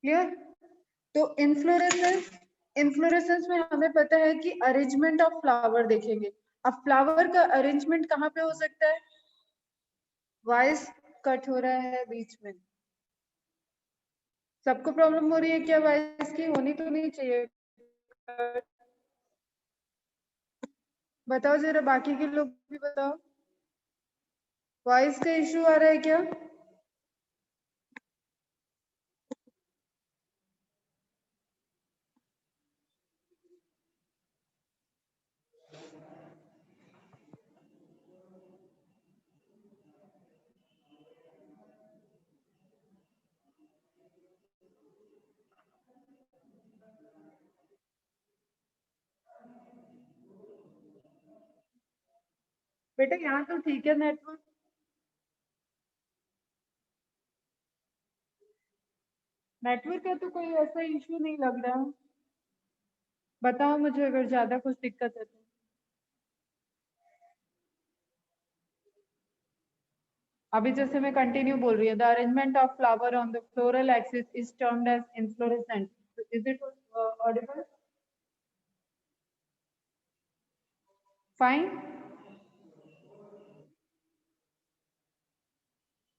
Clear? तो inflorescence में हमें पता है कि अरेंजमेंट ऑफ फ्लावर देखेंगे। अब फ्लावर का अरेंजमेंट कहाँ पे हो सकता है? वॉइस कट हो रहा है बीच में। सबको प्रॉब्लम हो रही है क्या? वॉइस की होनी तो नहीं चाहिए। बताओ जरा, बाकी के लोग भी बताओ, वॉइस का इशू आ रहा है क्या? बेटा यहाँ तो ठीक है नेटवर्क। नेटवर्क का तो कोई ऐसा इशू नहीं लग रहा। बताओ मुझे अगर ज्यादा कुछ दिक्कत है तो। अभी जैसे मैं कंटिन्यू बोल रही हूँ, the arrangement of flower on the floral axis is termed as inflorescence. Is it audible? Fine,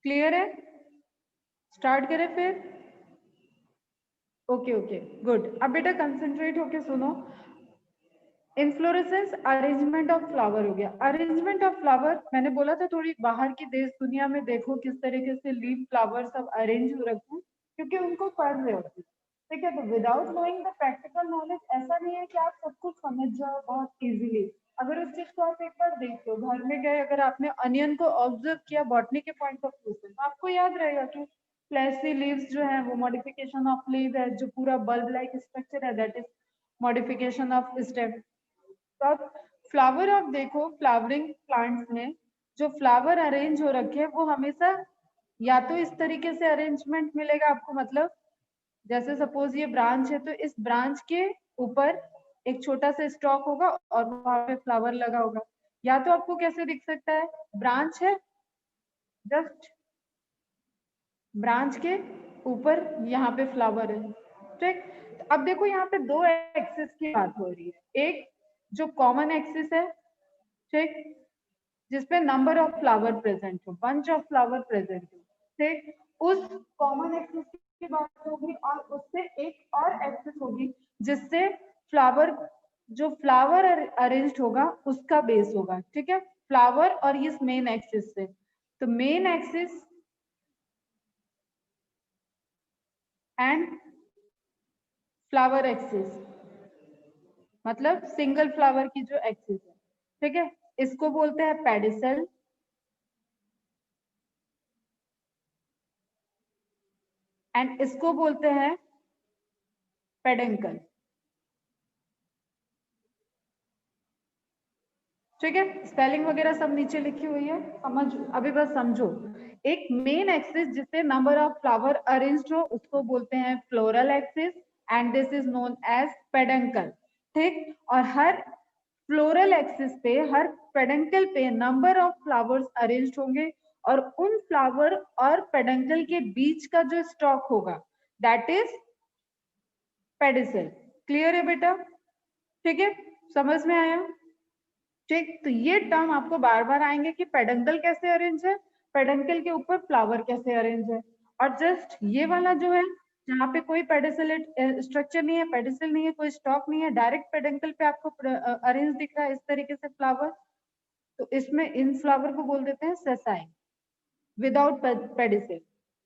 clear है? स्टार्ट करें फिर? Okay okay good. अब बेटा कंसंट्रेट होके सुनो। इन्फ्लोरेसेंस अरेंजमेंट ऑफ फ्लावर हो गया। अरेंजमेंट ऑफ फ्लावर मैंने बोला था थोड़ी बाहर की देश दुनिया में देखो किस तरीके से लीफ फ्लावर सब अरेंज हो रखे हैं, क्योंकि उनको पढ़ रहे होते हैं। ठीक है, तो without knowing the practical knowledge ऐसा नहीं है कि आप सब कुछ समझ जाओ बहुत इजीली। अगर उस चीज को आप एक बार देख लो, घर में गए अगर आपने अनियन को ऑब्जर्व किया बॉटनी के पॉइंट ऑफ व्यू से, तो आपको याद रहेगा कि फ्लैशी लीव्स जो है वो मॉडिफिकेशन ऑफ लीव है, जो पूरा बल्ब लाइक स्ट्रक्चर है that is modification of stem. अब फ्लावर आप देखो, फ्लावरिंग प्लांट्स में जो फ्लावर अरेंज हो रखे हैं वो हमेशा या तो इस तरीके से अरेंजमेंट मिलेगा आपको, मतलब जैसे सपोज ये ब्रांच है तो इस ब्रांच के ऊपर एक छोटा सा स्टॉक होगा और वहां पे फ्लावर लगा होगा। या तो आपको कैसे दिख सकता है, ब्रांच है, जस्ट ब्रांच के ऊपर यहाँ पे फ्लावर है। ठीक, अब देखो यहाँ पे दो एक्सिस की बात हो रही है। एक जो कॉमन एक्सिस है, ठीक, जिसपे नंबर ऑफ फ्लावर प्रेजेंट हो, बंच ऑफ फ्लावर प्रेजेंट हो, ठीक, उस कॉमन एक्सिस की बात होगी। और उससे एक और एक्सिस होगी जिससे फ्लावर, जो फ्लावर अरेंज्ड होगा उसका बेस होगा। ठीक है, फ्लावर और इस मेन एक्सिस से, तो main axis and flower axis, मतलब सिंगल फ्लावर की जो एक्सिस है, ठीक है, इसको बोलते हैं पेडिसल एंड इसको बोलते हैं पेडेंकल। ठीक है, स्पेलिंग वगैरह सब नीचे लिखी हुई है, समझ, अभी बस समझो। एक मेन एक्सिस जिससे नंबर ऑफ फ्लावर अरेंज्ड हो उसको बोलते हैं floral axis and this is known as peduncle. ठीक, और हर फ्लोरल एक्सिस पे, हर पेडंकल पे नंबर ऑफ फ्लावर्स अरेंज्ड होंगे और उन फ्लावर और पेडंकल के बीच का जो स्टॉक होगा दैट इज पेडिसल। क्लियर है बेटा? ठीक है, समझ में आया? ठीक, तो ये टर्म आपको बार बार आएंगे कि पेडंकल कैसे अरेंज है, पेडंकल के ऊपर फ्लावर कैसे अरेंज है। और जस्ट ये वाला जो है जहाँ पे कोई पेडिसल स्ट्रक्चर नहीं है, पेडिसल नहीं है, कोई स्टॉक नहीं है, डायरेक्ट पेडंकल पे आपको अरेंज दिख रहा है इस तरीके से फ्लावर, तो इसमें इन फ्लावर को बोल देते हैं सेसाई विदाउट पेडिसल।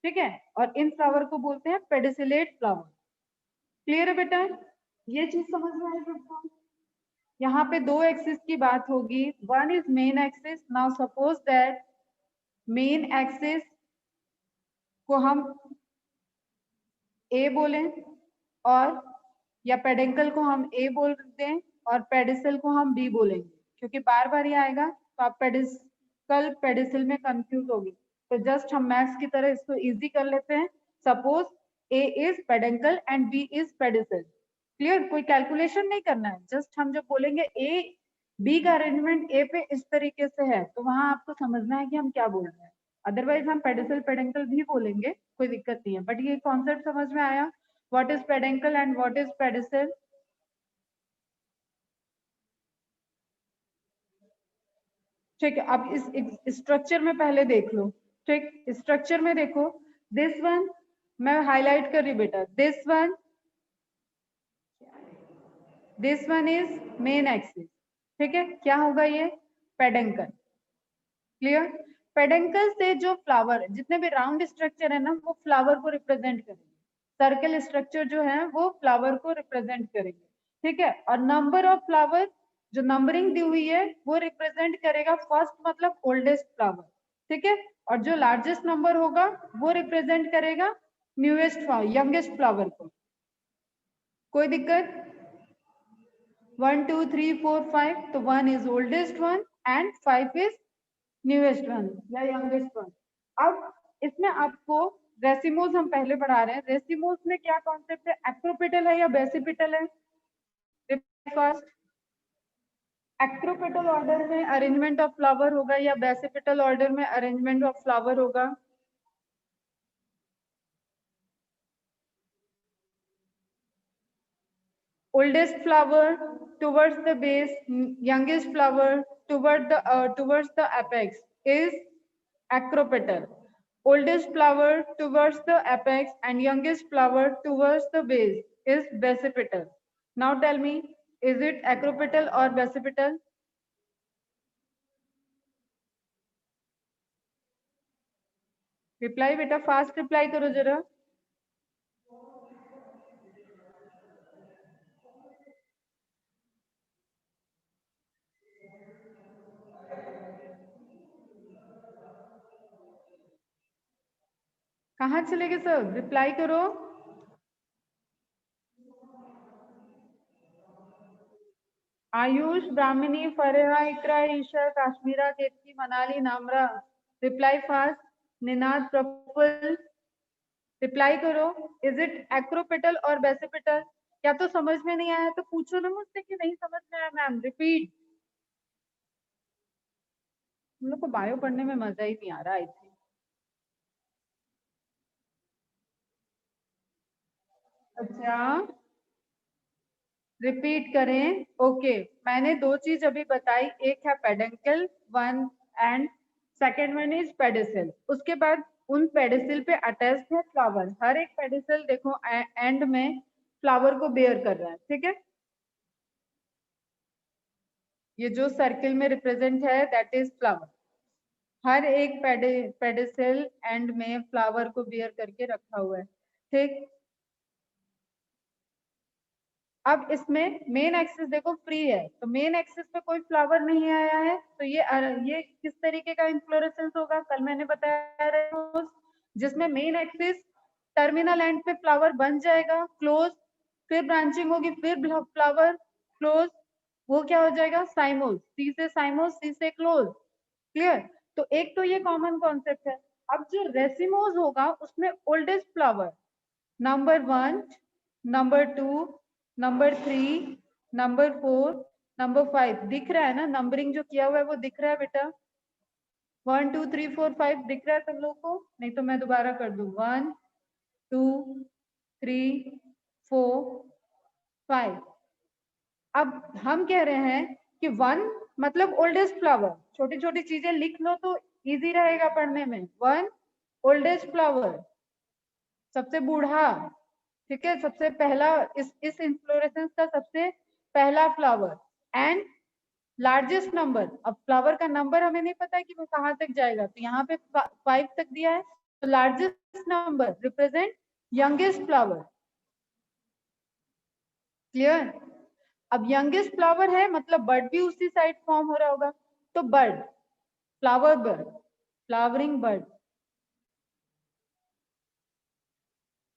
ठीक है, और इन फ्लावर को बोलते हैं पेडिसिलेट फ्लावर। क्लियर है बेटा? ये चीज समझ में आई सबको? यहाँ पे दो एक्सिस की बात होगी, one is main axis. Now suppose that main axis को हम ए बोलें, और या पेडेंकल को हम ए बोल दें और पेडिसल को हम बी बोलेंगे, क्योंकि बार बार ये आएगा तो आप पेडिकल पेडिसल में कंफ्यूज होगी। तो जस्ट हम मैथ्स की तरह इसको इजी कर लेते हैं। Suppose A is peduncle and B is pedicel. Clear? कोई कैलकुलेशन नहीं करना है, जस्ट हम जब बोलेंगे ए बी का अरेंजमेंट ए पे इस तरीके से है तो वहां आपको समझना है कि हम क्या बोल रहे हैं। अदरवाइज हम पेडिसल पेडेंकल भी बोलेंगे, कोई दिक्कत नहीं है, बट ये कॉन्सेप्ट समझ में आया? What is peduncle and what is pedicel? ठीक है, अब इस स्ट्रक्चर में पहले देख लो। ठीक, स्ट्रक्चर में देखो, दिस वन मैं हाईलाइट कर रही बेटा, this one is main axis. ठीक है, क्या होगा ये? पेडेंकल। क्लियर? पेडेंकल से जो फ्लावर, जितने भी राउंड स्ट्रक्चर है ना, वो फ्लावर को रिप्रेजेंट करेंगे। सर्कल स्ट्रक्चर जो है वो फ्लावर को रिप्रेजेंट करेंगे। ठीक है, और नंबर ऑफ फ्लावर, जो नंबरिंग दी हुई है वो रिप्रेजेंट करेगा फर्स्ट मतलब ओल्डेस्ट फ्लावर। ठीक है, और जो लार्जेस्ट नंबर होगा वो रिप्रेजेंट करेगा न्यूएस्ट यंगेस्ट फ्लावर को। कोई दिक्कत? 1 2 3 4 5, तो 1 is oldest one and 5 is newest one या यंगेस्ट वन। अब इसमें आपको रेसिमोस हम पहले पढ़ा रहे हैं। रेसिमोस में क्या कॉन्सेप्ट है? एक्रोपेटल है या बेसिपिटल है? फर्स्ट, एक्रोपेटल ऑर्डर में अरेंजमेंट ऑफ फ्लावर होगा या बेसिपिटल ऑर्डर में अरेंजमेंट ऑफ फ्लावर होगा? Oldest flower towards the base, youngest flower towards the apex is acropetal. Oldest flower towards the apex and youngest flower towards the base is basipetal. Now tell me, is it acropetal or basipetal? Reply beta, fast reply करो जरा। कहाँ चले गए सब? Reply करो। Ayush, Brahmani, Fareha, Iqra, Isha, Kashmira, Ketaki, Manali, Namra. Reply fast. Ninad, Praful, reply करो। Is it acropetal और basipetal? या तो समझ में नहीं आया तो पूछो ना मुझसे कि नहीं समझ में आया मैम, रिपीट। हम लोग को बायो पढ़ने में मजा ही नहीं आ रहा, आई थिंक। अच्छा, रिपीट करें। ओके, मैंने दो चीज अभी बताई, एक है peduncle one and second one is pedicel. उसके बाद उन पेडिसल पे अटैच्ड है फ्लावर। हर एक पेडिसल देखो एंड में फ्लावर को बेयर कर रहा है। ठीक है, ये जो सर्किल में रिप्रेजेंट है दैट इज फ्लावर। हर एक पेडिसल एंड में फ्लावर को बियर करके रखा हुआ है। ठीक, अब इसमें मेन एक्सिस देखो फ्री है, तो मेन एक्सिस पे कोई फ्लावर नहीं आया है, तो ये किस तरीके का इन्फ्लोरेसेंस होगा? कल मैंने बताया जिसमें मेन एक्सिस टर्मिनल एंड पे फ्लावर बन जाएगा क्लोज, फिर ब्रांचिंग होगी, फिर फ्लावर क्लोज, वो क्या हो जाएगा? साइमोस। सी से साइमोस, सी से क्लोज। क्लियर? तो एक तो ये कॉमन कॉन्सेप्ट है। अब जो रेसिमोस होगा उसमें oldest flower number 1, number 2, number 3, number 4, number 5 दिख रहा है ना? नंबरिंग जो किया हुआ है वो दिख रहा है बेटा? 1 2 3 4 5 दिख रहा है तुम लोग को? नहीं तो मैं दोबारा कर दूं। 1 2 3 4 5। अब हम कह रहे हैं कि 1 मतलब ओल्डेस्ट फ्लावर। छोटी छोटी चीजें लिख लो तो इजी रहेगा पढ़ने में। 1 ओल्डेस्ट फ्लावर, सबसे बूढ़ा। ठीक है, सबसे पहला, इस इन्फ्लोरेसेंस का सबसे पहला फ्लावर एंड लार्जेस्ट नंबर। अब फ्लावर का नंबर हमें नहीं पता है कि वो कहाँ तक जाएगा, तो यहाँ पे 5 तक दिया है, तो largest number represent youngest flower. Clear? अब यंगेस्ट फ्लावर है मतलब बर्ड भी उसी साइड फॉर्म हो रहा होगा, तो bird, flower bird, flowering bird.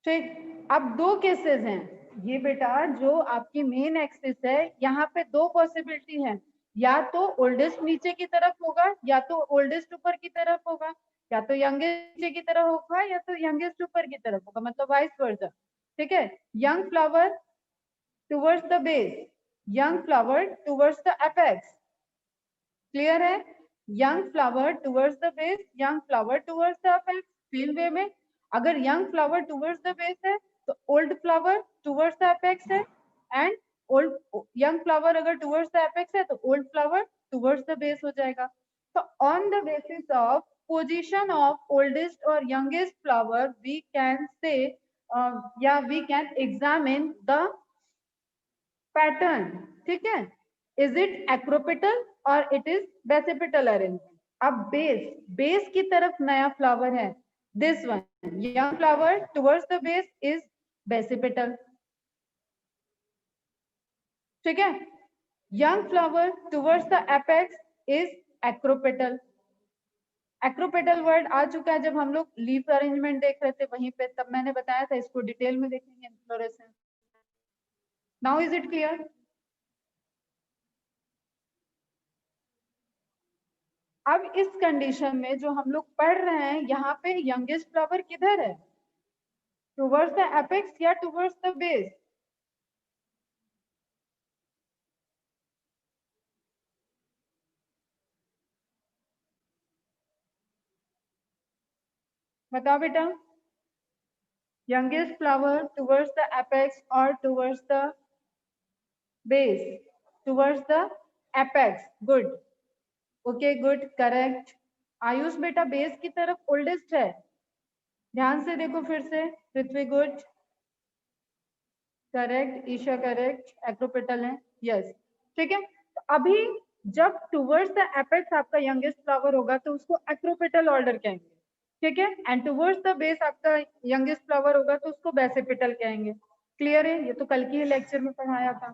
ठीक, अब दो केसेस हैं ये बेटा। जो आपकी मेन एक्सिस है यहाँ पे दो पॉसिबिलिटी है, या तो ओल्डेस्ट नीचे की तरफ होगा या तो ओल्डेस्ट ऊपर की तरफ होगा, या तो यंगेस्ट नीचे की तरफ होगा या तो यंगेस्ट ऊपर की तरफ होगा, मतलब वाइस वर्सा। ठीक है, young flower towards the base, young flower towards the apex। Clear है? young flower towards the base, young flower towards the apex। फील्ड वे में अगर young flower towards the base है तो old flower towards the apex है, and old young flower अगर towards the apex है तो old flower towards the base हो जाएगा। तो on the basis of position of oldest और youngest flower we can say या we can examine the pattern. ठीक है, इज इट एक्रोपेटल और इट इज बेसिपिटल अरेंजमेंट। अब बेस की तरफ नया फ्लावर है, this one young flower towards the base is basipetal. ठीक है, young flower towards the apex is acropetal. Acropetal word आ चुका है जब हम लोग लीफ अरेंजमेंट देख रहे थे वहीं पे, तब मैंने बताया था, इसको डिटेल में देखेंगे inflorescence. Now is it clear? अब इस कंडीशन में जो हम लोग पढ़ रहे हैं, यहाँ पे यंगेस्ट फ्लावर किधर है, टुवर्ड्स द एपेक्स या टुवर्ड्स द बेस? बताओ बेटा, youngest flower towards the apex or towards the base? Towards the apex. Good. Okay, good, correct. Ayush बेटा बेस की तरफ ओल्डेस्ट है, ध्यान से देखो फिर से। Prithvi good, correct. Isha correct, acropetal है, यस। ठीक है, तो अभी जब टुवर्ड्स द एपेक्स आपका यंगेस्ट फ्लावर होगा तो उसको एक्रोपेटल ऑर्डर कहेंगे। ठीक है, एंड टुवर्ड्स द बेस आपका यंगेस्ट फ्लावर होगा तो उसको बेसिपिटल कहेंगे। क्लियर है? ये तो कल की लेक्चर में पढ़ाया था।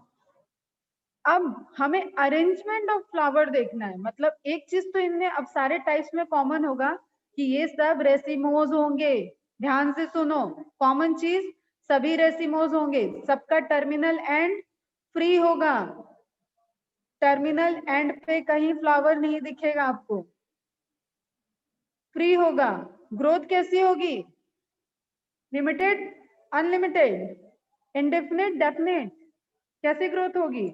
अब हमें अरेंजमेंट ऑफ फ्लावर देखना है, मतलब एक चीज तो इनमें अब सारे टाइप्स में कॉमन होगा कि ये सब रेसिमोज होंगे। ध्यान से सुनो, कॉमन चीज, सभी रेसिमोज होंगे, सबका टर्मिनल एंड फ्री होगा। टर्मिनल एंड पे कहीं फ्लावर नहीं दिखेगा आपको, फ्री होगा। ग्रोथ कैसी होगी? Limited, unlimited, indefinite, definite? कैसी ग्रोथ होगी?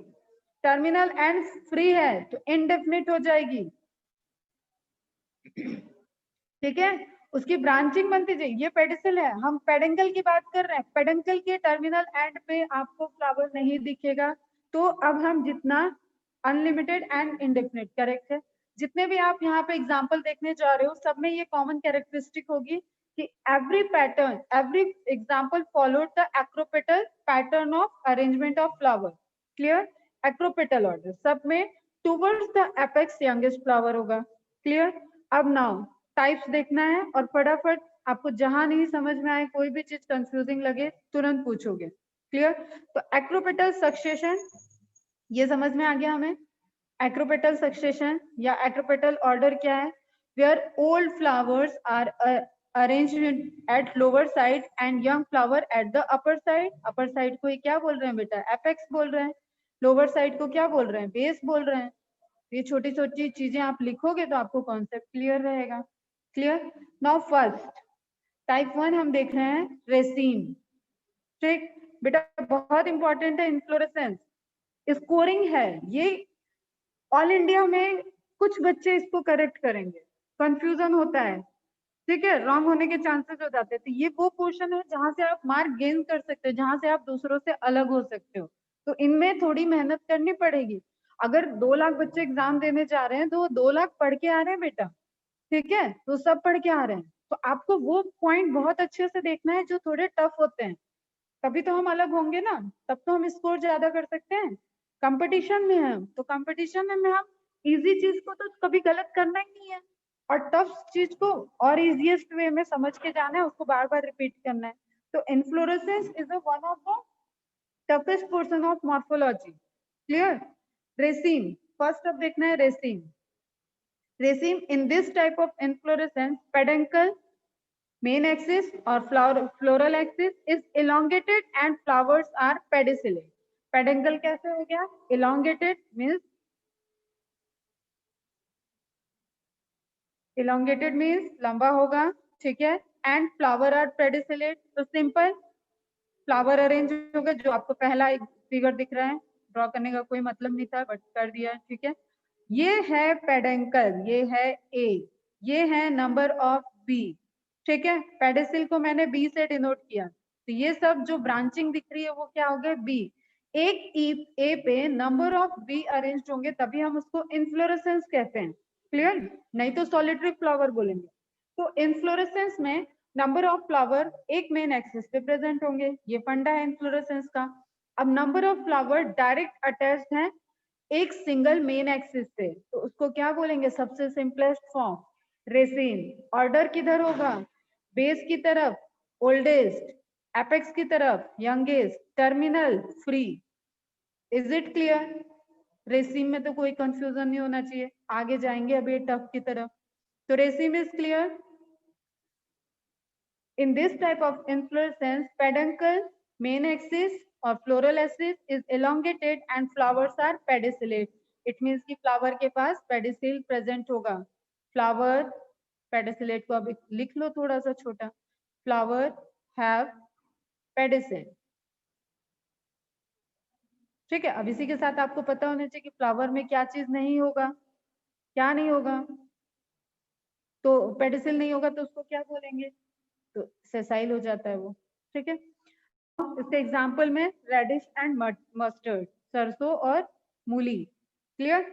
टर्मिनल एंड फ्री है तो इनडेफिनिट हो जाएगी। ठीक है, उसकी ब्रांचिंग बनती जाएगी। ये पेडिसल है, हम पेडेंकल की बात कर रहे हैं। पेडेंकल के टर्मिनल एंड पे आपको फ्लावर नहीं दिखेगा। तो अब हम जितना अनलिमिटेड एंड इंडेफिनिट, करेक्ट है। जितने भी आप यहाँ पे एग्जाम्पल देखने जा रहे हो सब में ये कॉमन कैरेक्टरिस्टिक होगी कि every pattern, every example followed the acropetal pattern of arrangement of flower. Clear? Acropetal order सब में towards the apex youngest flower होगा। क्लियर? अब नाउ टाइप्स देखना है और फटाफट आपको जहां नहीं समझ में आए, कोई भी चीज कंफ्यूजिंग लगे, तुरंत पूछोगे। क्लियर? तो एक्रोपेटल सक्सेशन ये समझ में आ गया हमें। एक्रोपेटल सक्सेशन या एक्रोपेटल ऑर्डर क्या है? Where old flowers are arranged at lower side and young flower at the upper side. Upper side को क्या बोल रहे हैं बेटा? एपेक्स बोल रहे हैं। लोअर साइड को क्या बोल रहे हैं? बेस बोल रहे हैं। ये छोटी छोटी चीजें आप लिखोगे तो आपको कॉन्सेप्ट क्लियर रहेगा। क्लियर? नाउ फर्स्ट टाइप 1 हम देख रहे हैं, रेसीम। ठीक बेटा, बहुत इंपॉर्टेंट है। इन्फ्लोरेसेंस स्कोरिंग है ये, ऑल इंडिया में कुछ बच्चे इसको करेक्ट करेंगे, कंफ्यूजन होता है। ठीक है, रॉन्ग होने के चांसेस हो जाते हैं। तो ये वो पोर्शन है जहां से आप मार्क गेन कर सकते हो, जहां से आप दूसरों से अलग हो सकते हो। तो इनमें थोड़ी मेहनत करनी पड़ेगी। अगर 2 लाख बच्चे एग्जाम देने जा रहे हैं तो वो 2 लाख पढ़ के आ रहे हैं बेटा। ठीक है, तो सब पढ़ के आ रहे हैं, तो आपको वो पॉइंट बहुत अच्छे से देखना है जो थोड़े टफ होते हैं, तभी तो हम अलग होंगे ना, तब तो हम स्कोर ज्यादा कर सकते हैं। कंपटीशन में है तो कंपटीशन में हम इजी चीज को तो कभी गलत करना ही नहीं है, और टफ चीज को और इजीएस्ट वे में समझ के जाना है, उसको बार बार रिपीट करना है। तो inflorescence is one of the toughest portion of morphology. Clear? Raceme first अब देखना है, raceme. Raceme in this type of inflorescence peduncle main axis or floral axis is elongated and flowers are pedicellate. Peduncle कैसे हो गया? Elongated means लंबा होगा। ठीक है, and flower are pedicellate, तो सिंपल फ्लावर अरेंज होगा, जो आपको पहला एक फिगर दिख रहा है, ड्रॉ करने का कोई मतलब नहीं था बट कर दिया। ठीक है, ये है पेडेंकल, ये है ए, ये है नंबर ऑफ बी। ठीक है, पेडिसिल को मैंने बी से डिनोट किया। तो ये सब जो ब्रांचिंग दिख रही है वो क्या हो गया, बी। एक ए पे नंबर ऑफ बी अरेंज्ड होंगे तभी हम उसको इन्फ्लोरेसेंस कहते हैं, क्लियर, नहीं तो सॉलिटरी फ्लावर बोलेंगे। तो इन्फ्लोरेसेंस में नंबर ऑफ फ्लावर एक मेन एक्सिस पे प्रेजेंट होंगे, ये फंडा है इन्फ्लोरेसेंस का। अब number of flower direct attached हैं एक सिंगल मेन एक्सिस से, तो उसको क्या बोलेंगे, सबसे सिंपलेस्ट फॉर्म रेसिन। ऑर्डर किधर होगा, बेस की तरफ ओल्डेस्ट, एपेक्स की तरफ youngest, terminal free. Is it clear? रेसिम में तो कोई कंफ्यूजन नहीं होना चाहिए, आगे जाएंगे अभी टफ की तरफ। तो रेसिम is clear. In this type of inflorescence, peduncle, main axis or floral axis is elongated and flowers are pedicellate. It means कि flower के पास pedicel present होगा. Flower pedicellate को अब लिख लो थोड़ा सा छोटा. Flower have pedicel. ठीक है, अब इसी के साथ आपको पता होना चाहिए कि फ्लावर में क्या चीज नहीं होगा, क्या नहीं होगा। तो पेडिसिल नहीं होगा तो उसको क्या बोलेंगे, तो सेसाइल हो जाता है वो। ठीक है, इसके एग्जाम्पल में रेडिश एंड मस्टर्ड, सरसों और मूली, क्लियर।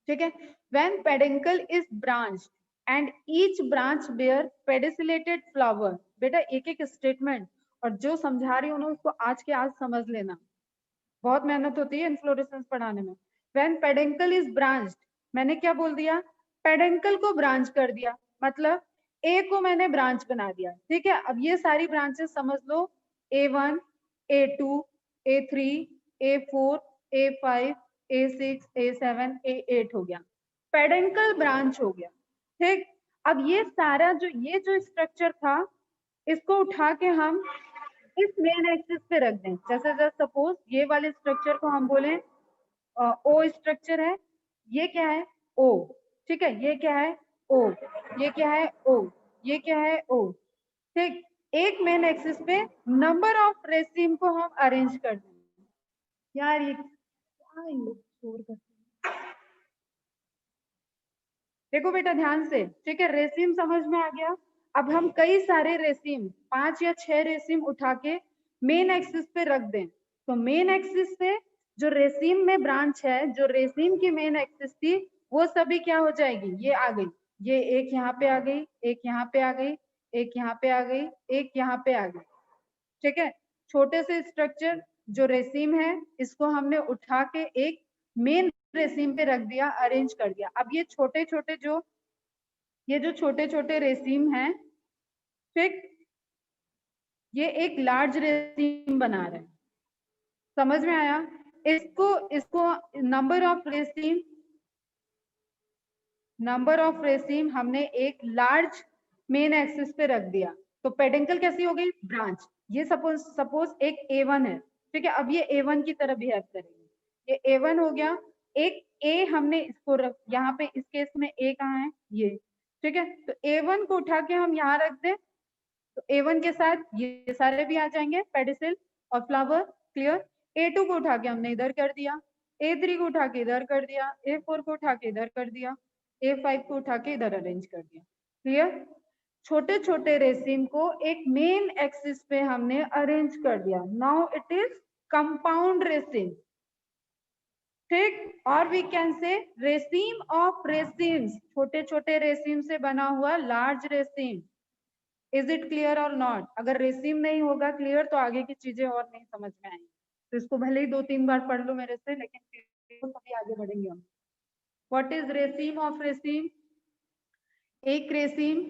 ठीक है, when pedicel is branched and each branch bear pedicellated flower. बेटा एक एक स्टेटमेंट और जो समझा रही हूँ ना उसको आज के आज समझ लेना, बहुत मेहनत होती है इन्फ्लोरेसेंस पढ़ाने में। व्हेन पेडिकल इज ब्रांच्ड, मैंने क्या बोल दिया, पेडिकल को ब्रांच कर दिया, मतलब ए को मैंने ब्रांच बना दिया। ठीक है, अब ये सारी ब्रांचेस समझ लो, A1, A2, A3, A4, A5, A6, A7, A8 हो गया, पेडिकल ब्रांच हो गया। ठीक, अब ये सारा ये जो स्ट्रक्चर था इसको उठा के हम इस मेन एक्सिस पे रख दें। जैसे सपोज ये वाले स्ट्रक्चर को हम बोले ओ स्ट्रक्चर है, ये क्या है ओ, ठीक है, ये क्या है ओ, ये क्या है ओ, ये क्या है ओ। ठीक, एक मेन एक्सिस पे नंबर ऑफ रेसिम को हम अरेंज कर दें। यार ये क्या इन लोग शोर करते हैं, देखो बेटा ध्यान से। ठीक है, रेसिम समझ में आ गया। अब हम कई सारे रेसिम 5 या 6 रेसिम उठा के मेन एक्सिस पे रख दें, तो मेन एक्सिस से जो रेसिम में ब्रांच है, जो रेसिम की मेन एक्सिस थी, वो सभी क्या हो जाएगी, ये आ गई, ये एक यहाँ पे आ गई, एक यहाँ पे आ गई, एक यहाँ पे आ गई, एक यहाँ पे आ गई। ठीक है, छोटे से स्ट्रक्चर जो रेसिम है इसको हमने उठा के एक मेन रेसिम पे रख दिया, अरेंज कर दिया। अब ये छोटे छोटे जो छोटे छोटे रेसिम हैं, ठीक, ये एक लार्ज रेसिम बना रहे हैं, समझ में आया? इसको इसको नंबर ऑफ रेसिम हमने एक लार्ज मेन एक्सिस पे रख दिया, तो पेडिकल कैसी हो गई, ब्रांच। ये सपोज एक A1 है, ठीक है, अब ये A1 की तरह बिहेव करेंगे, ये A1 हो गया। एक A हमने इसको रख, यहाँ पे इस केस में A कहाँ है, ये, ठीक है, तो A1 को उठा के हम यहाँ रख दें, तो A1 के साथ ये सारे भी आ जाएंगे, पेडिसिल और फ्लावर, क्लियर। A2 को उठा के हमने इधर कर दिया, A3 को उठा के इधर कर दिया, A4 को उठा के इधर कर दिया, A5 को उठा के इधर अरेंज कर दिया, क्लियर। छोटे छोटे रेसिम को एक मेन एक्सिस पे हमने अरेंज कर दिया, नाउ इट इज कंपाउंड रेसिम। ठीक, और वी कैन से रेसिम ऑफ रेसिम्स, छोटे छोटे रेसिम से बना हुआ लार्ज रेसिम। इज इट क्लियर और नॉट? अगर रेसिम नहीं होगा क्लियर तो आगे की चीजें और नहीं समझ में आएंगी, तो इसको भले ही 2-3 बार पढ़ लो मेरे से, लेकिन तभी आगे बढ़ेंगे हम। What is raceme of रेसिम? एक रेसिम,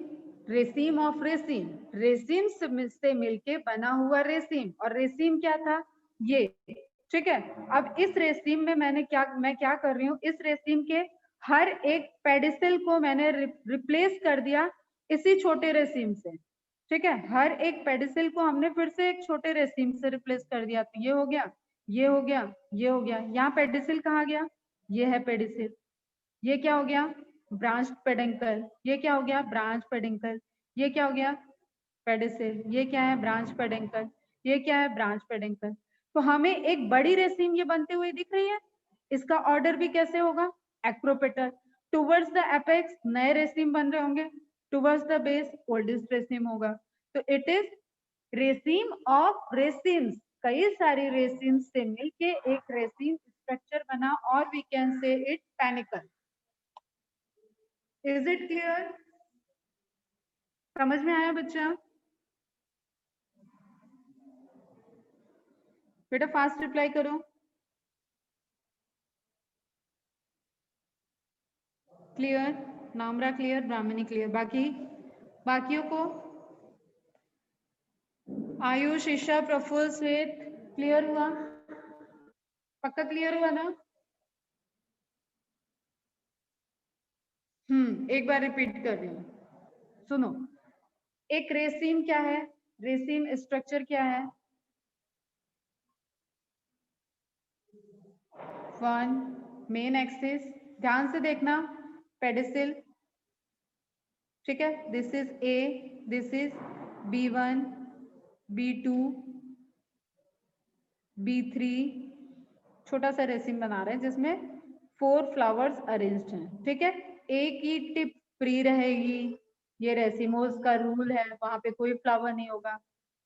रेसिम ऑफ रेसिम, रेसिम से मिलके बना हुआ रेसिम, और रेसिम क्या था, ये, ठीक है। अब इस रेसिम में मैं क्या कर रही हूँ, इस रेसिम के हर एक पेडिसिल को मैंने रिप्लेस कर दिया इसी छोटे रेसिम से, ठीक है, हर एक पेडिसिल को हमने फिर से एक छोटे रेसिम से रिप्लेस कर दिया, तो ये हो गया, ये हो गया, ये हो गया। यहाँ पेडिसिल कहाँ गया, ये है पेडिसिल, ये क्या हो गया, ब्रांच पेडिकल, ये क्या हो गया, ब्रांच पेडिकल, ये क्या हो गया, पेडिसिल, ये क्या है, ब्रांच पेडिकल, ये क्या है, ब्रांच पेडिकल। तो हमें एक बड़ी रेसिम ये बनते हुए दिख रही है, इसका ऑर्डर भी कैसे होगा, एक्रोपेटल। टुवर्ड्स द एपेक्स नए रेसिम बन रहे होंगे, टुवर्ड्स द बेस ओल्डेस्ट रेसिम होगा, तो इट इज रेसिम ऑफ रेसिम्स, कई सारी रेसिम्स से मिलके एक रेसिम स्ट्रक्चर बना, और we can say it panicle. Is it clear? समझ में आया बच्चा? बेटा फास्ट रिप्लाई करो। Clear? Namra clear, Brahmani clear, बाकियों को? आयुष, ईशा, प्रफुल्ल, श्वेत क्लियर हुआ? पक्का क्लियर हुआ ना? एक बार रिपीट कर रही हूँ, सुनो। एक रेसिम क्या है? रेसिम स्ट्रक्चर क्या है? वन मेन एक्सिस, ध्यान से देखना, पेडिसिल, ठीक है। This is a, this is B1, B2, B3, छोटा सा रेसिम बना रहे हैं जिसमें 4 फ्लावर्स अरेंज्ड हैं, ठीक है। एक ही टिप फ्री रहेगी, ये रेसिमोस का रूल है, वहां पे कोई फ्लावर नहीं होगा।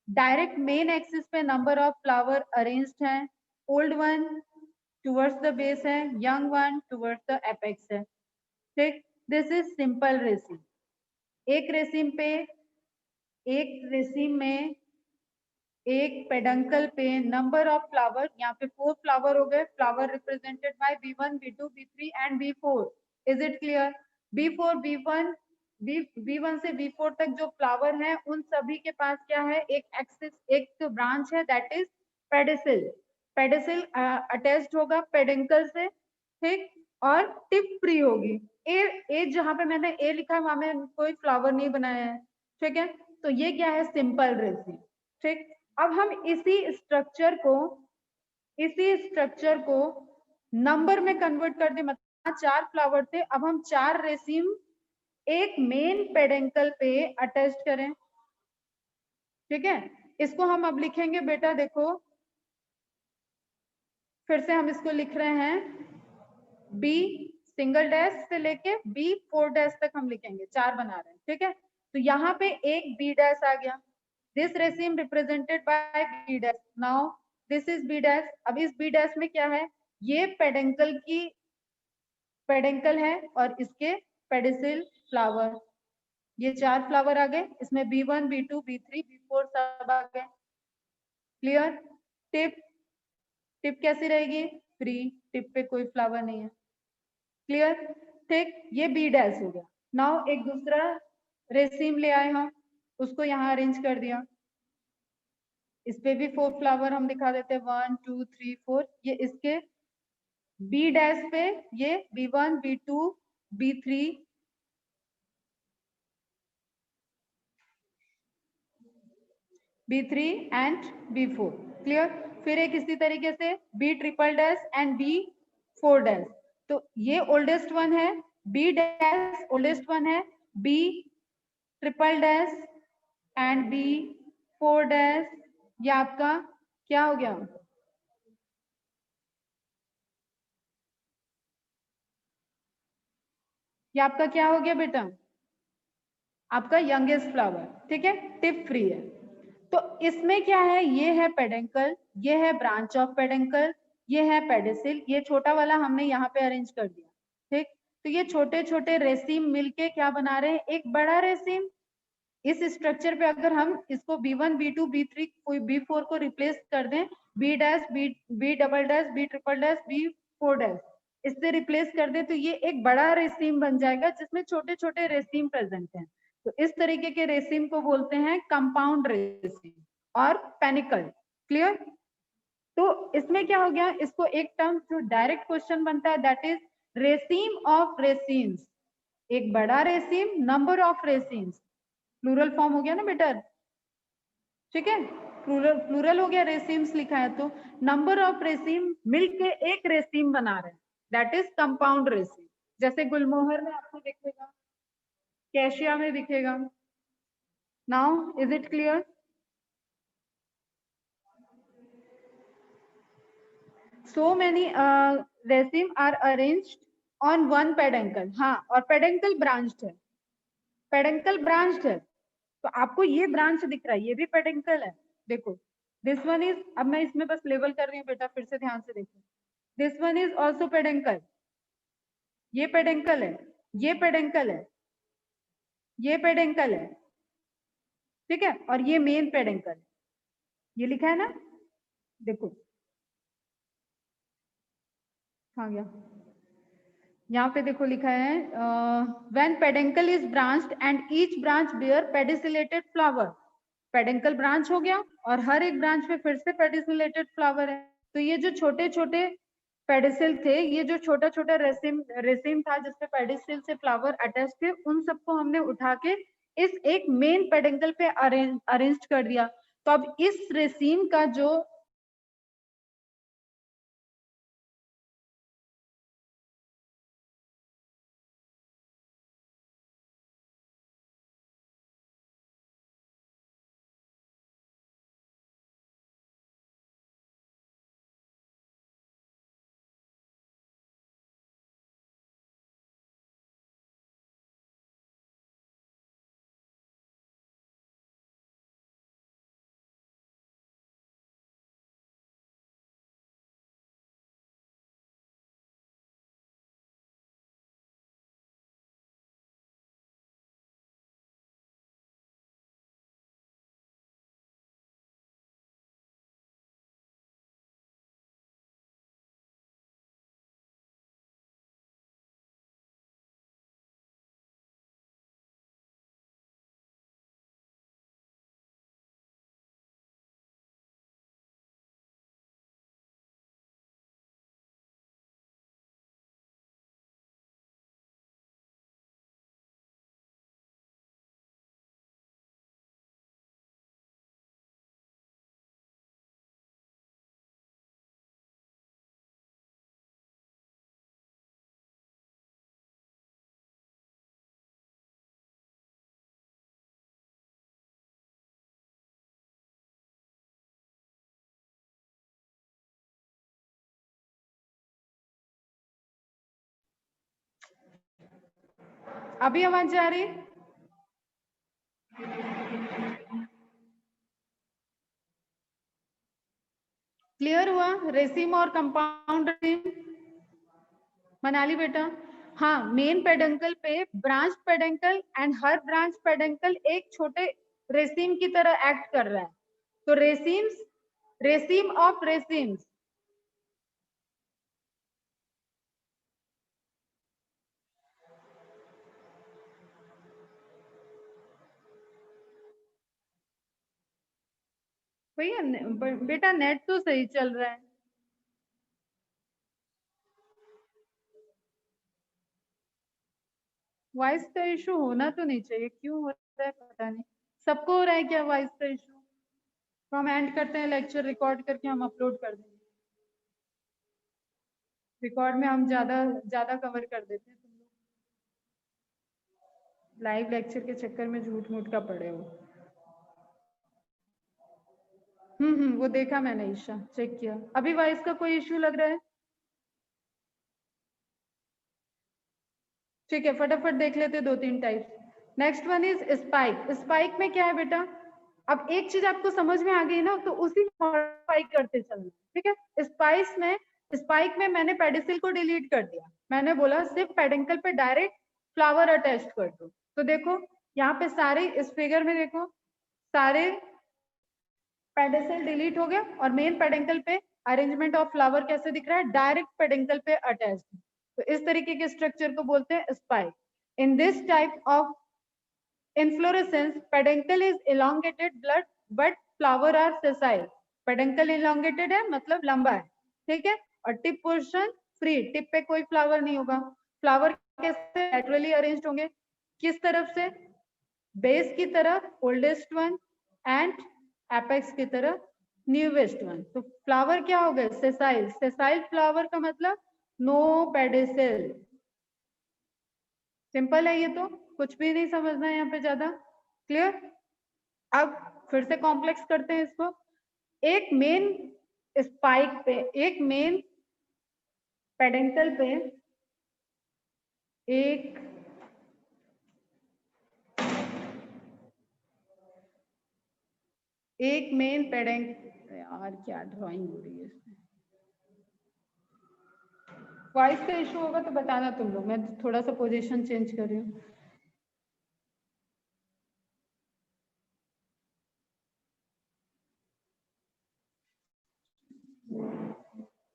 डायरेक्ट मेन एक्सिस पे नंबर ऑफ फ्लावर अरेंज्ड हैं, old one towards the base है, young one towards the apex है, ठीक। This is simple raceme. एक रेसिम में एक पेडंकल पे नंबर ऑफ फ्लावर, यहाँ पे 4 फ्लावर हो गए, flower represented by B1, B2, B3 and B4। Is it clear? B4, B1 से B4 तक जो फ्लावर है उन सभी के पास क्या है? एक एक्सिस, एक ब्रांच है, that is pedicel. Pedicel attached होगा पेडंकल से, ठीक, और टिप फ्री होगी। ए जहां पे मैंने ए लिखा है वहां में कोई फ्लावर नहीं बनाया है, ठीक है। तो ये क्या है? सिंपल रेसिम, ठीक। अब हम इसी स्ट्रक्चर को नंबर में कन्वर्ट कर दे, मतलब 4 फ्लावर थे, अब हम 4 रेसिम एक मेन पेडेंकल पे अटैच करें, ठीक है। इसको हम अब लिखेंगे बेटा, देखो फिर से हम इसको लिख रहे हैं, B सिंगल डैश से लेके B4 डैश तक हम लिखेंगे, 4 बना रहे हैं, ठीक है। तो यहाँ पे एक B डैश आ गया, this रेसिम represented by B dash, now this is B dash. अब इस B डैश में क्या है? ये पेडेंकल है और इसके पेडिसिल फ्लावर, ये 4 फ्लावर आ गए, इसमें B1, B2, B3, B4 सब आ गए। क्लियर? टिप कैसी रहेगी? फ्री, टिप पे कोई फ्लावर नहीं है। क्लियर? ठीक, ये B डैश हो गया। नाउ एक दूसरा रेसिम ले आए हम, उसको यहाँ अरेंज कर दिया, इस पे भी 4 फ्लावर हम दिखा देते हैं, 1 2 3 4। ये इसके B डैश पे ये B1, B2, B3, B3 and B4। Clear? फिर एक इसी तरीके से B triple dash and B4 dash. तो ये ओल्डेस्ट वन है, B डैश ओल्डेस्ट वन है, B triple dash and B4 dash, ये आपका क्या हो गया? ये आपका क्या हो गया बेटा? आपका यंगेस्ट फ्लावर, ठीक है, टिप फ्री है। तो इसमें क्या है? ये है पेडेंकल, ये है ब्रांच ऑफ पेडेंकल, ये है पेडिसिल, ये छोटा वाला हमने यहाँ पे अरेंज कर दिया, ठीक। तो ये छोटे छोटे रेसिम मिलके क्या बना रहे हैं? एक बड़ा रेसिम। इस स्ट्रक्चर पे अगर हम इसको B1, B2, B3 कोई B4 को रिप्लेस कर दें, B dash, B double dash, B triple dash, B4 dash, इससे रिप्लेस कर दे, तो ये एक बड़ा रेसिम बन जाएगा जिसमें छोटे छोटे रेसिम प्रेजेंट हैं। तो इस तरीके के रेसिम को बोलते हैं कंपाउंड रेसिम और पेनिकल। क्लियर? तो इसमें क्या हो गया? इसको एक टर्म जो डायरेक्ट क्वेश्चन बनता है, that is raceme of racemes. एक बड़ा raceme, number of racemes, plural form हो गया ना बेटा, ठीक है, प्लूरल हो गया, रेसिम्स लिखा है तो नंबर ऑफ रेसिम मिलके एक रेसिम बना रहे हैं, दैट इज कंपाउंड रेसिम। जैसे गुलमोहर में आपको दिखेगा, कैशिया में दिखेगा। Now is it clear? So many raceme are arranged on one peduncle. हाँ, और पेडेंकल ब्रांच्ड है, पेडेंकल ब्रांच्ड है, तो आपको ये ब्रांच दिख रहा है, ये भी पेडेंकल है। देखो दिस वन इज, अब मैं इसमें बस लेबल कर रही हूँ बेटा, फिर से ध्यान से देखो, दिस वन इज ऑल्सो पेडेंकल, ये पेडेंकल है, ये पेडेंकल है, ये पेडेंकल है, ठीक है, और ये मेन पेडेंकल, ये लिखा है ना, देखो कहाँ गया, यहाँ पे देखो लिखा है when peduncle is branched and each branch bear pedicellated flower, peduncle branch हो गया और हर एक ब्रांच पे फिर से पेडिसिलेटेड फ्लावर है। तो ये जो छोटे छोटे पेडिसिल थे, ये जो छोटा छोटा रेसिम रेसिम था जिसपे पेडिसिल से फ्लावर अटैच थे, उन सबको हमने उठा के इस एक मेन पेडेंकल पे अरेंज कर दिया। तो अब इस रेसिम का जो अभी आवाज जा रही, क्लियर हुआ रेसिम और कंपाउंड रेसिम? मनाली बेटा, हाँ मेन पेडंकल पे branch peduncle and her branch peduncle एक छोटे रेसिम की तरह एक्ट कर रहा है। तो रेसिम्स, रेसिम ऑफ रेसिम्स, भैया बेटा नेट तो सही चल रहा है, वॉइस का इशू होना तो नहीं चाहिए, क्यों हो रहा है पता नहीं, सबको हो रहा है क्या वॉइस का इशू? तो हम एंड करते हैं, लेक्चर रिकॉर्ड करके हम अपलोड कर देंगे, रिकॉर्ड में हम ज्यादा ज्यादा कवर कर देते हैं, तुम लोग लाइव लेक्चर के चक्कर में झूठ मूठ का पड़े हो। वो देखा मैंने, ईशा चेक किया, अभी वॉइस का कोई इश्यू लग रहा है? ठीक है, फटाफट देख लेते दो तीन type. Next one is spike. Spike में क्या है बेटा, अब एक चीज आपको समझ में आ गई ना, तो उसी मॉडिफाई करते चलना, ठीक है। स्पाइक में मैंने पेडिसिल को डिलीट कर दिया, मैंने बोला सिर्फ पेडिकल पे डायरेक्ट फ्लावर अटैच कर दो। तो देखो यहाँ पे सारे, इस फिगर में देखो सारे पेडिसिल डिलीट हो गया और मेन पेडिकल पे अरेंजमेंट ऑफ फ्लावर कैसे दिख रहा है, डायरेक्ट पेडिकल पे अटैच। तो इस तरीके के स्ट्रक्चर को बोलते हैं spike. In this type of inflorescence peduncle is elongated blood but flower are sessile, peduncle elongated है मतलब लंबा है, ठीक है, और टिप पोर्शन फ्री, टिप पे कोई फ्लावर नहीं होगा। फ्लावर कैसे लैटरली अरेंज्ड होंगे, किस तरफ से, बेस की तरफ ओल्डेस्ट वन एंड एपेक्स की तरफ न्यूवेस्ट वन। तो फ्लावर क्या हो गए, सेसाइल, सेसाइल फ्लावर का मतलब नो पेडिसिल। सिंपल है ये, तो कुछ भी नहीं समझना है यहाँ पे ज्यादा, क्लियर। अब फिर से कॉम्प्लेक्स करते हैं इसको। एक मेन स्पाइक पे, एक मेन पेडेंकल पे एक एक मेन पेडेंक, यार क्या ड्राइंग हो रही है इसमें, वॉइस का इशू होगा तो बताना तुम लोग, मैं थोड़ा सा पोजीशन चेंज कर रही हूँ।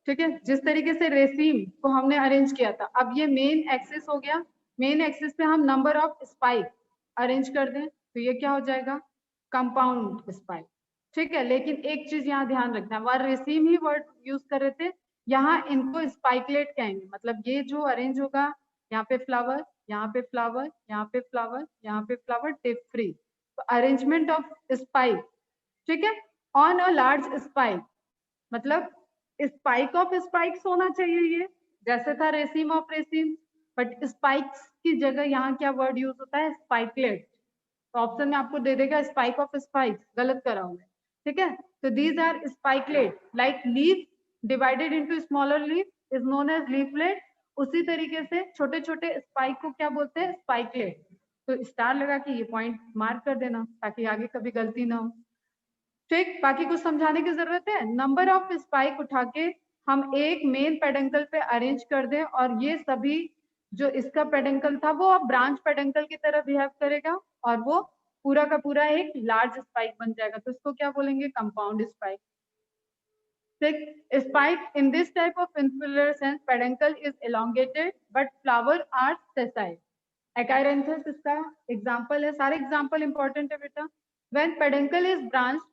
ठीक है, जिस तरीके से रेसिम को हमने अरेंज किया था, अब ये मेन एक्सिस हो गया, मेन एक्सिस पे हम नंबर ऑफ स्पाइक अरेंज कर दें तो ये क्या हो जाएगा, कंपाउंड स्पाइक। ठीक है, लेकिन एक चीज यहाँ ध्यान रखना है, वह रेसिम ही वर्ड यूज कर रहे थे, यहाँ इनको स्पाइकलेट कहेंगे, मतलब ये जो अरेंज होगा, यहाँ पे फ्लावर, यहाँ पे फ्लावर, यहाँ पे फ्लावर, यहाँ पे फ्लावर, टिप फ्री, तो अरेंजमेंट ऑफ स्पाइक। ठीक है, ऑन अ लार्ज स्पाइक, मतलब स्पाइक ऑफ स्पाइक्स होना चाहिए ये, जैसे था रेसिम ऑफ रेसिम, बट स्पाइक्स की जगह यहाँ क्या वर्ड यूज होता है, स्पाइकलेट। तो ऑप्शन में आपको दे देगा स्पाइक ऑफ स्पाइक्स, गलत करा हूं मैं। ठीक है, तो these are spikelet, like leaf divided into smaller leaf is known as leaflet, उसी तरीके से छोटे छोटे स्पाइक को क्या बोलते हैं, स्पाइकलेट। तो स्टार लगा के ये पॉइंट मार्क कर देना ताकि आगे कभी गलती ना हो। ठीक, बाकी कुछ समझाने की जरूरत है, नंबर ऑफ स्पाइक उठा के हम एक मेन पेडंकल पे अरेंज कर दें और ये सभी जो इसका पेडंकल था वो अब ब्रांच पेडंकल की तरह बिहेव करेगा और वो पूरा का पूरा एक लार्ज स्पाइक बन जाएगा, तो इसको क्या बोलेंगे, कंपाउंड स्पाइक। ठीक, spike in this type of inflorescence peduncle is elongated but flower are sessile. Acaranthus इसका एग्जाम्पल है, सारे एग्जाम्पल इंपॉर्टेंट है बेटा। When peduncle is branched